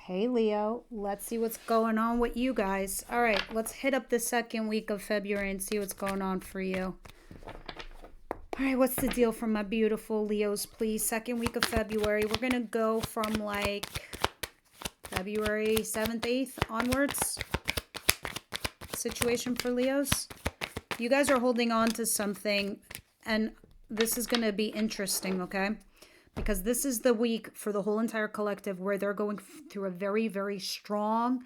Hey Leo, let's see what's going on with you guys. All right, let's hit up the second week of February and see what's going on for you. All right, what's the deal for my beautiful Leos, please? Second week of February. We're going to go from like February 7th, 8th onwards. Situation for Leos. You guys are holding on to something, and this is going to be interesting, okay? Because this is the week for the whole entire collective where they're going through a very, very strong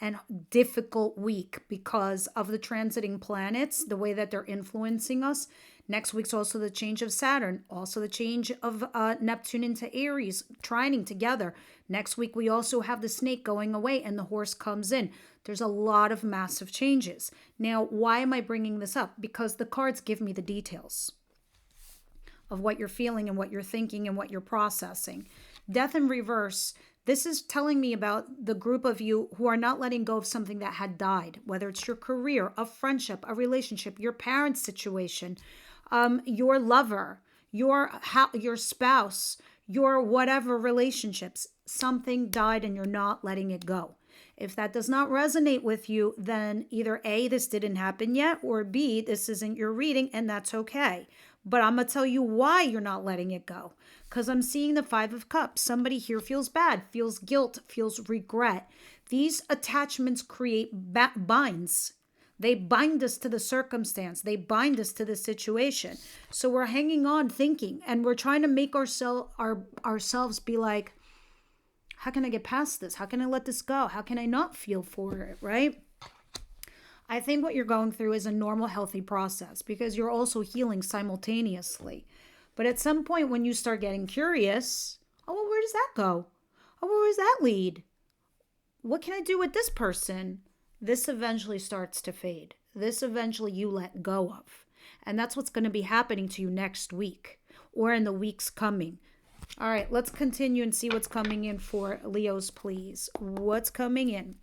and difficult week because of the transiting planets, the way that they're influencing us. Next week's also the change of Saturn, also the change of Neptune into Aries, trining together. Next week, we also have the snake going away and the horse comes in. There's a lot of massive changes. Now, why am I bringing this up? Because the cards give me the details of what you're feeling and what you're thinking and what you're processing. Death in reverse, this is telling me about the group of you who are not letting go of something that had died, whether it's your career, a friendship, a relationship, your parents' situation, your lover, your spouse, your whatever relationships. Something died and you're not letting it go. If that does not resonate with you, then either A, this didn't happen yet, or B, this isn't your reading, and that's okay. But I'm going to tell you why you're not letting it go. Because I'm seeing the Five of Cups. Somebody here feels bad, feels guilt, feels regret. These attachments create binds. They bind us to the circumstance. They bind us to the situation. So we're hanging on thinking, and we're trying to make ourselves be like, how can I get past this? How can I let this go? How can I not feel for it, right? I think what you're going through is a normal, healthy process because you're also healing simultaneously. But at some point when you start getting curious, oh, well, where does that go? Oh, well, where does that lead? What can I do with this person? This eventually starts to fade. This eventually you let go of. And that's what's going to be happening to you next week or in the weeks coming. All right, let's continue and see what's coming in for Leos, please. What's coming in?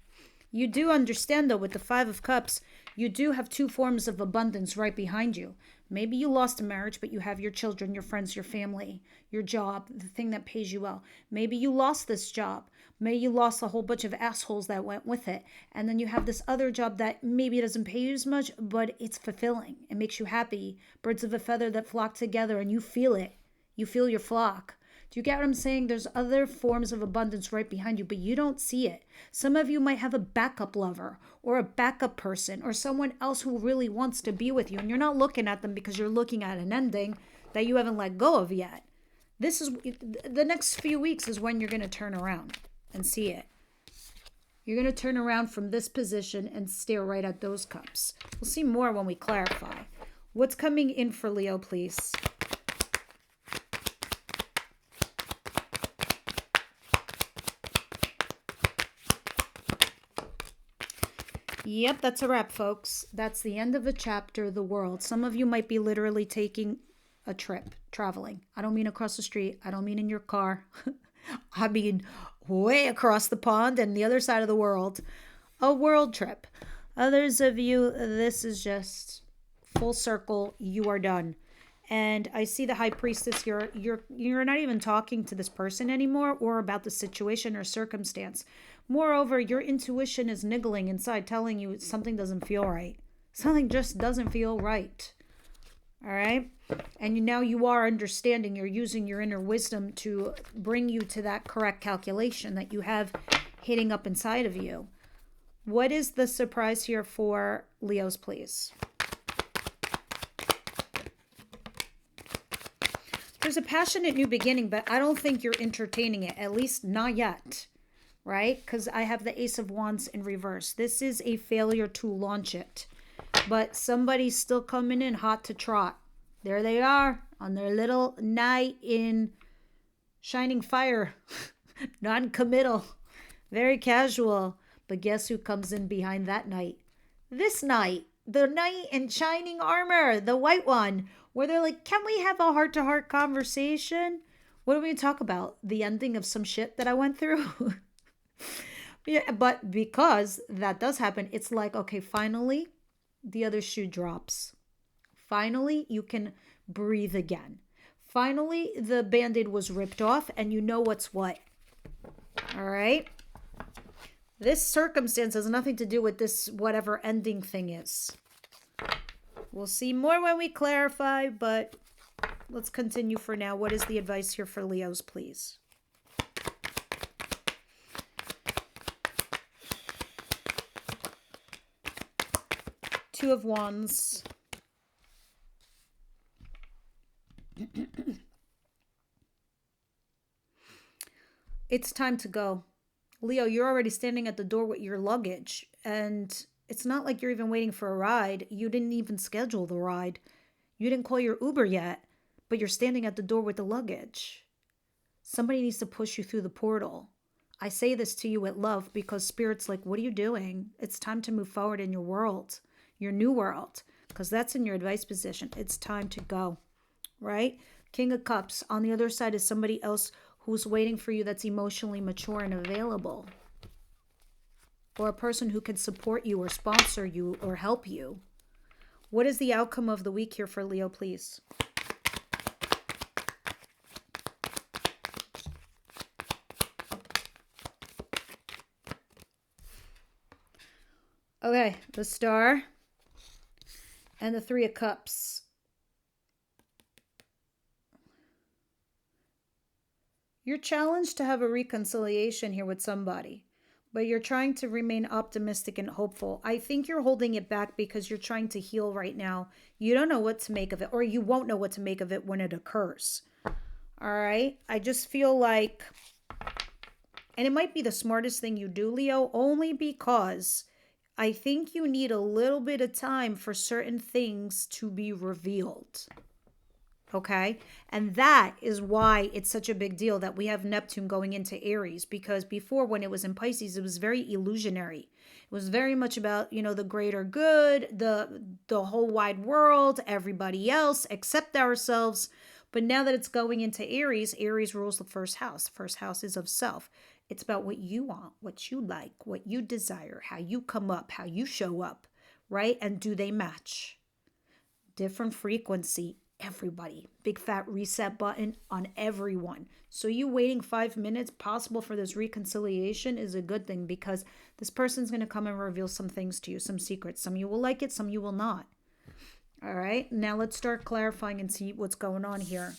You do understand, though, with the Five of Cups, you do have two forms of abundance right behind you. Maybe you lost a marriage, but you have your children, your friends, your family, your job, the thing that pays you well. Maybe you lost this job. Maybe you lost a whole bunch of assholes that went with it. And then you have this other job that maybe doesn't pay you as much, but it's fulfilling. It makes you happy. Birds of a feather that flock together, and you feel it. You feel your flock. Do you get what I'm saying? There's other forms of abundance right behind you, but you don't see it. Some of you might have a backup lover or a backup person or someone else who really wants to be with you, and you're not looking at them because you're looking at an ending that you haven't let go of yet. This is the next few weeks is when you're going to turn around and see it. You're going to turn around from this position and stare right at those cups. We'll see more when we clarify. What's coming in for Leo, please? Yep, that's a wrap, folks. That's the end of a chapter, the world. Some of you might be literally taking a trip, traveling. I don't mean across the street. I don't mean in your car. I mean way across the pond and the other side of the world. A world trip. Others of you, this is just full circle. You are done. And I see the High Priestess here. You're not even talking to this person anymore or about the situation or circumstance. Moreover, your intuition is niggling inside, telling you something doesn't feel right. Something just doesn't feel right. All right? And now you are understanding. You're using your inner wisdom to bring you to that correct calculation that you have hitting up inside of you. What is the surprise here for Leos, please? There's a passionate new beginning, but I don't think you're entertaining it, at least not yet, right? Because I have the Ace of Wands in reverse. This is a failure to launch it, but somebody's still coming in hot to trot. There they are on their little night in shining fire, non-committal, very casual. But guess who comes in behind that knight? This knight, the knight in shining armor, the white one, where they're like, can we have a heart-to-heart conversation? What are we going to talk about? The ending of some shit that I went through? Yeah, but because that does happen, it's like, okay, finally, the other shoe drops. Finally, you can breathe again. Finally, the Band-Aid was ripped off and you know what's what. All right? This circumstance has nothing to do with this whatever ending thing is. We'll see more when we clarify, but let's continue for now. What is the advice here for Leos, please? Two of Wands. It's time to go. Leo, you're already standing at the door with your luggage, and it's not like you're even waiting for a ride. You didn't even schedule the ride. You didn't call your Uber yet, but you're standing at the door with the luggage. Somebody needs to push you through the portal. I say this to you with love because Spirit's like, what are you doing? It's time to move forward in your world, your new world, because that's in your advice position. It's time to go, right? King of Cups. On the other side is somebody else who's waiting for you that's emotionally mature and available. Or a person who can support you or sponsor you or help you. What is the outcome of the week here for Leo, please? Okay, the Star and the Three of Cups. You're challenged to have a reconciliation here with somebody, but you're trying to remain optimistic and hopeful. I think you're holding it back because you're trying to heal right now. You don't know what to make of it, or you won't know what to make of it when it occurs. All right? I just feel like, and it might be the smartest thing you do, Leo, only because I think you need a little bit of time for certain things to be revealed. Okay? And that is why it's such a big deal that we have Neptune going into Aries, because before, when it was in Pisces, it was very illusionary. It was very much about, the greater good, the whole wide world, everybody else except ourselves. But now that it's going into Aries, Aries rules the first house. First house is of self. It's about what you want, what you like, what you desire, how you come up, how you show up, right? And do they match? Different frequency. Everybody. Big fat reset button on everyone. So you waiting 5 minutes possible for this reconciliation is a good thing, because this person's going to come and reveal some things to you, some secrets. Some you will like it, some you will not. All right. Now let's start clarifying and see what's going on here.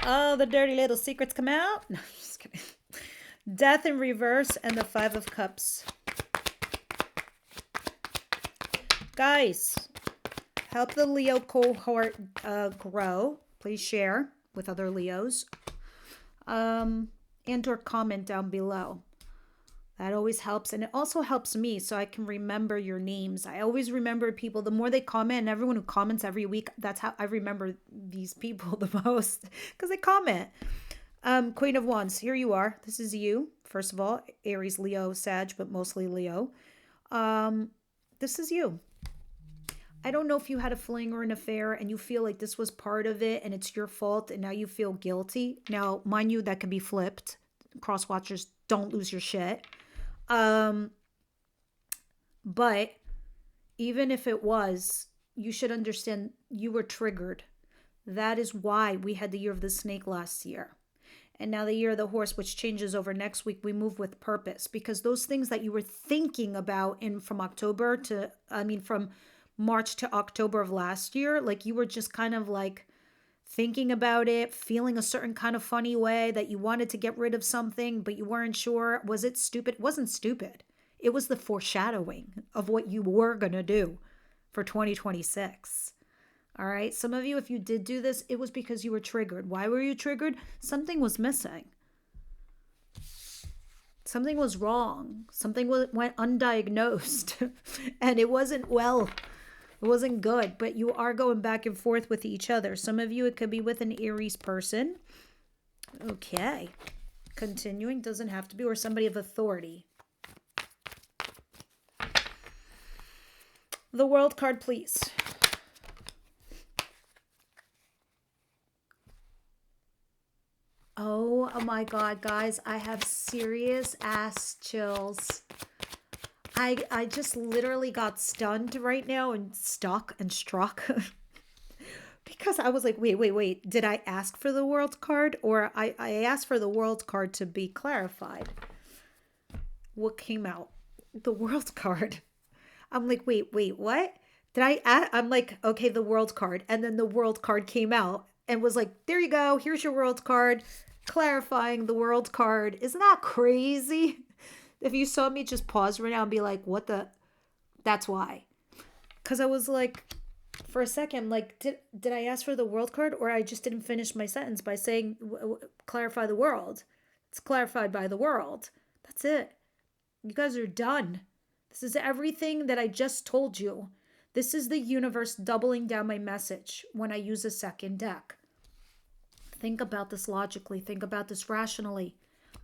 Oh, the dirty little secrets come out. No, I'm just kidding. Death in reverse and the Five of Cups. Guys, help the Leo cohort grow. Please share with other Leos. And or comment down below. That always helps. And it also helps me so I can remember your names. I always remember people. The more they comment, and everyone who comments every week, that's how I remember these people the most, because they comment. Queen of Wands, here you are. This is you. First of all, Aries, Leo, Sag, but mostly Leo. This is you. I don't know if you had a fling or an affair and you feel like this was part of it and it's your fault and now you feel guilty. Now, mind you, that can be flipped. Cross watchers, don't lose your shit. But even if it was, you should understand you were triggered. That is why we had the year of the snake last year. And now the year of the horse, which changes over next week, we move with purpose, because those things that you were thinking about from March to October of last year, like you were just kind of like thinking about it, feeling a certain kind of funny way that you wanted to get rid of something, but you weren't sure. Was it stupid? It wasn't stupid. It was the foreshadowing of what you were going to do for 2026. All right. Some of you, if you did do this, it was because you were triggered. Why were you triggered? Something was missing. Something was wrong. Something went undiagnosed and it wasn't well. It wasn't good, but you are going back and forth with each other. Some of you, it could be with an Aries person. Okay. Continuing, doesn't have to be, or somebody of authority. The World card, please. Oh my God, guys, I have serious ass chills. I just literally got stunned right now and stuck and struck Because I was like, wait. Did I ask for the world card? Or I asked for the world card to be clarified. What came out? The world card. I'm like, wait, what? I'm like, okay, the world card. And then the world card came out and was like, there you go. Here's your world card. Clarifying the world card. Isn't that crazy? If you saw me just pause right now and be like, what the? That's why. Because I was like, for a second, like, did I ask for the world card, or I just didn't finish my sentence by saying clarify the world? It's clarified by the world. That's it. You guys are done. This is everything that I just told you. This is the universe doubling down my message when I use a second deck. Think about this logically. Think about this rationally.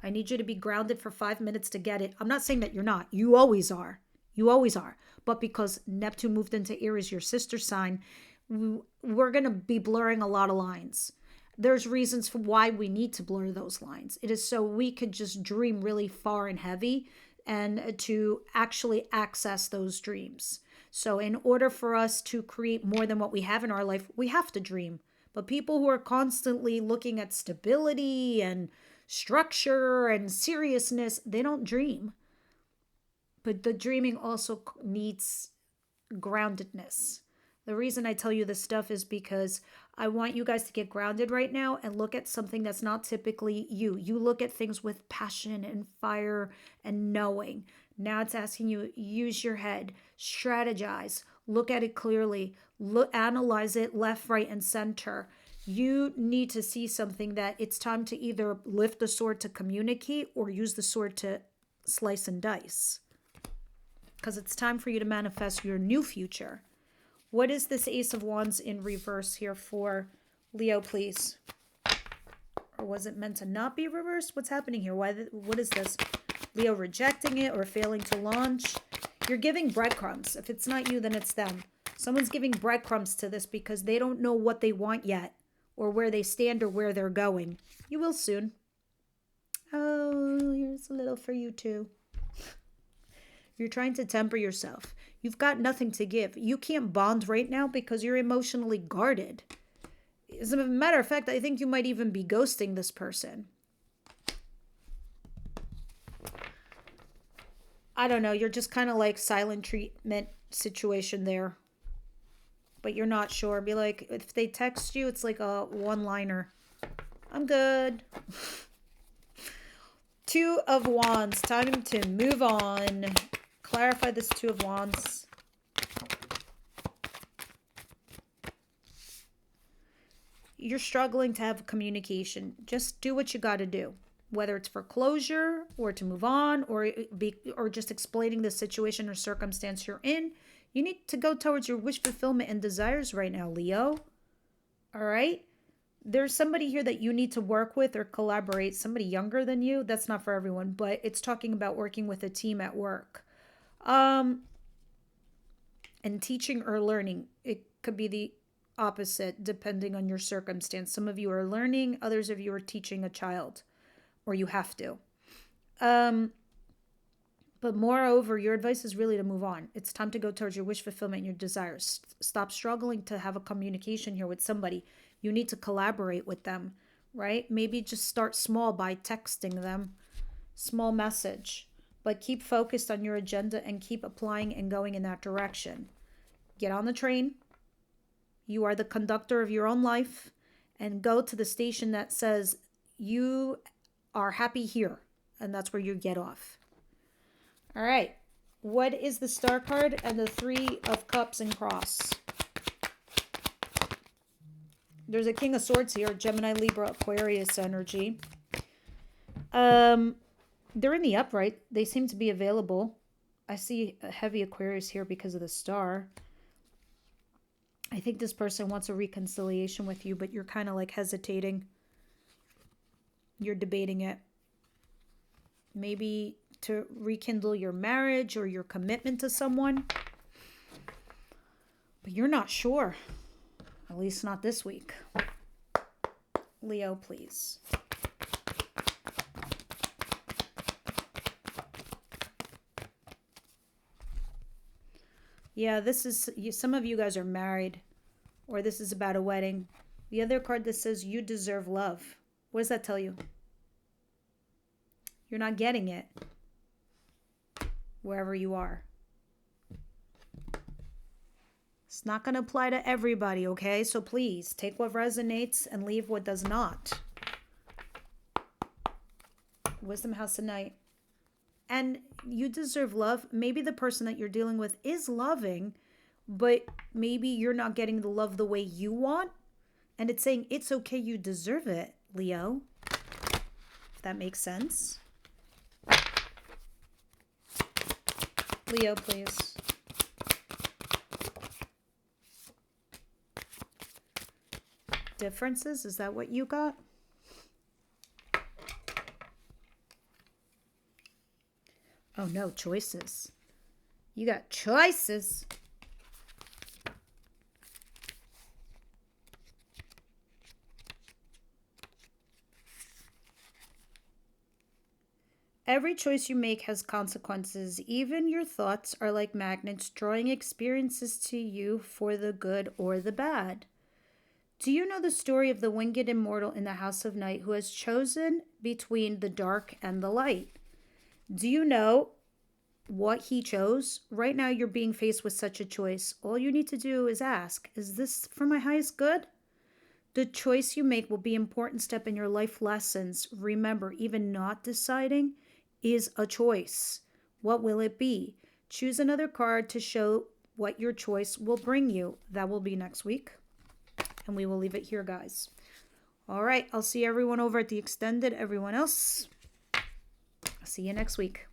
I need you to be grounded for 5 minutes to get it. I'm not saying that you're not. You always are. You always are. But because Neptune moved into Aries, your sister sign, we're going to be blurring a lot of lines. There's reasons for why we need to blur those lines. It is so we could just dream really far and heavy and to actually access those dreams. So in order for us to create more than what we have in our life, we have to dream. But people who are constantly looking at stability and structure and seriousness, they don't dream. But the dreaming also needs groundedness. The reason I tell you this stuff is because I want you guys to get grounded right now and look at something that's not typically you. You look at things with passion and fire and knowing. Now it's asking you, use your head, strategize, look at it clearly, analyze it left, right, and center. You need to see something that it's time to either lift the sword to communicate or use the sword to slice and dice. Because it's time for you to manifest your new future. What is this Ace of Wands in reverse here for Leo, please? Or was it meant to not be reversed? What's happening here? What is this? Leo rejecting it or failing to launch? You're giving breadcrumbs. If it's not you, then it's them. Someone's giving breadcrumbs to this because they don't know what they want yet or where they stand or where they're going. You will soon. Oh, here's a little for you too. You're trying to temper yourself. You've got nothing to give. You can't bond right now because you're emotionally guarded. As a matter of fact, I think you might even be ghosting this person. I don't know. You're just kind of like silent treatment situation there. But you're not sure. Be like, if they text you, it's like a one-liner. I'm good. Two of Wands. Time to move on. Clarify this Two of Wands. You're struggling to have communication. Just do what you got to do. Whether it's for closure or to move on or just explaining the situation or circumstance you're in. You need to go towards your wish fulfillment and desires right now, Leo. All right? There's somebody here that you need to work with or collaborate. Somebody younger than you. That's not for everyone, but it's talking about working with a team at work. And teaching or learning. It could be the opposite depending on your circumstance. Some of you are learning, others of you are teaching a child, or you have to. But moreover, your advice is really to move on. It's time to go towards your wish fulfillment and your desires. Stop struggling to have a communication here with somebody. You need to collaborate with them, right? Maybe just start small by texting them. Small message. But keep focused on your agenda and keep applying and going in that direction. Get on the train. You are the conductor of your own life. And go to the station that says you are happy here. And that's where you get off. All right. What is the Star card and the Three of Cups and Cross? There's a King of Swords here. Gemini, Libra, Aquarius energy. They're in the upright. They seem to be available. I see a heavy Aquarius here because of the star. I think this person wants a reconciliation with you, but you're kind of like hesitating. You're debating it. Maybe to rekindle your marriage or your commitment to someone. But you're not sure. At least not this week. Leo, please. Yeah, this is, some of you guys are married. or this is about a wedding. The other card that says you deserve love. What does that tell you? You're not getting it wherever you are. It's not going to apply to everybody, okay? So please take what resonates and leave what does not. Wisdom House tonight. And you deserve love. Maybe the person that you're dealing with is loving, but maybe you're not getting the love the way you want. And it's saying it's okay, you deserve it, Leo. If that makes sense. Leo, please. Differences? Is that what you got? Oh no, choices. You got choices. Every choice you make has consequences. Even your thoughts are like magnets, drawing experiences to you for the good or the bad. Do you know the story of the winged immortal in the House of Night who has chosen between the dark and the light? Do you know what he chose? Right now, you're being faced with such a choice. All you need to do is ask, is this for my highest good? The choice you make will be an important step in your life lessons. Remember, even not deciding is a choice. What will it be? Choose another card to show what your choice will bring you. That will be next week. And we will leave it here, guys. All right. I'll see everyone over at the extended. Everyone else, I'll see you next week.